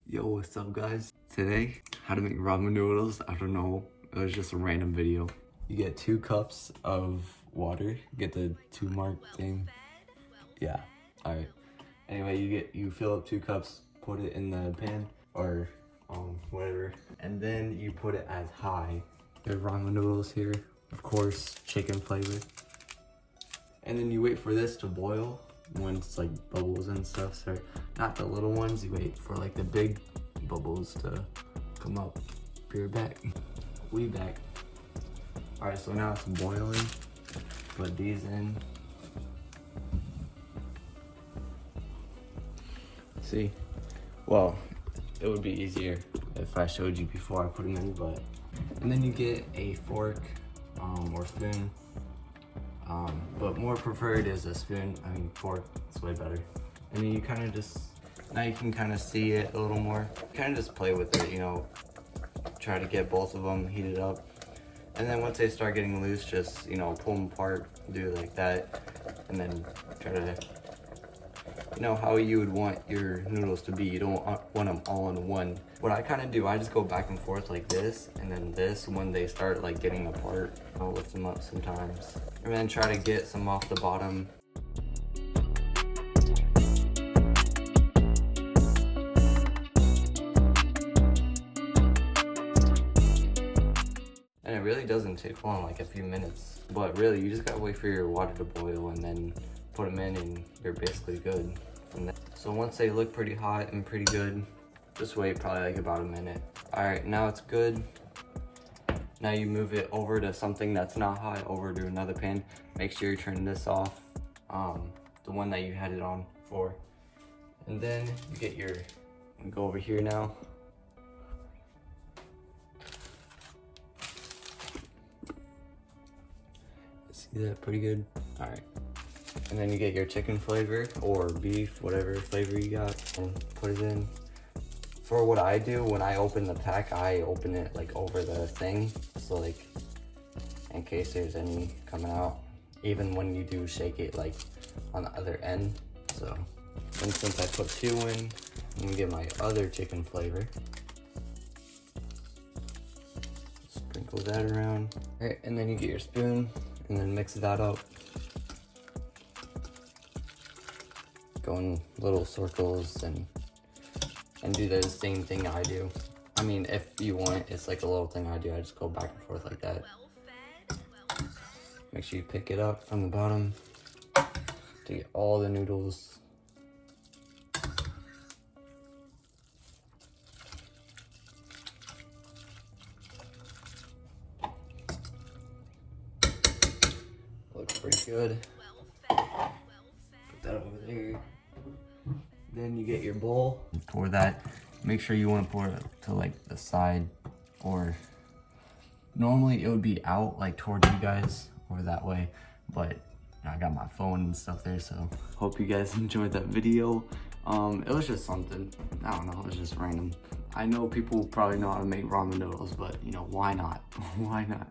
Yo, what's up guys? Today, how to make ramen noodles. I don't know, it was just a random video. You get 2 cups of water, get the 2 mark thing. Yeah, alright. Anyway, you fill up 2 cups, put it in the pan or whatever, and then you put it as high. There's ramen noodles here, of course, chicken flavor. And then you wait for this to boil when it's like bubbles and stuff. So not the little ones, you wait for like the big bubbles to come up. Be right back. We back. Alright, so now it's boiling. Put these in. See? Well, it would be easier if I showed you before I put them in, but. And then you get a fork or spoon. But more preferred is a spoon. I mean, fork, it's way better. And then you kind of just, now you can kind of see it a little more. Kind of just play with it, you know, try to get both of them heated up. And then once they start getting loose, just, you know, pull them apart, do it like that. And then try to, you know, how you would want your noodles to be. You don't want them all in one. What I kind of do, I just go back and forth like this, and then this, when they start like getting apart, I'll lift them up sometimes. And then try to get some off the bottom. And it really doesn't take long, like a few minutes. But really, you just gotta wait for your water to boil and then put them in and you're basically good from there. So once they look pretty hot and pretty good, just wait probably like about a minute. All right, now it's good. Now you move it over to something that's not hot, over to another pan. Make sure you turn this off, the one that you had it on for. And then you get your, go over here now. See that pretty good? All right. And then you get your chicken flavor or beef, whatever flavor you got, and put it in. For what I do, when I open the pack, I open it like over the thing. So like, in case there's any coming out. Even when you do shake it like on the other end. So, and since I put 2 in, I'm gonna get my other chicken flavor. Sprinkle that around. All right, and then you get your spoon and then mix that up. Go in little circles and do the same thing I do. I mean, if you want, it's like a little thing I do. I just go back and forth like that. Make sure you pick it up from the bottom to get all the noodles. Looks pretty good. Put that over there. Then you get your bowl. Pour that. Make sure you want to pour it to like the side, or normally it would be out like towards you guys or that way, but I got my phone and stuff there, so hope you guys enjoyed that video. It was just something, I don't know, it was just random. I know people probably know how to make ramen noodles, but you know, why not? Why not?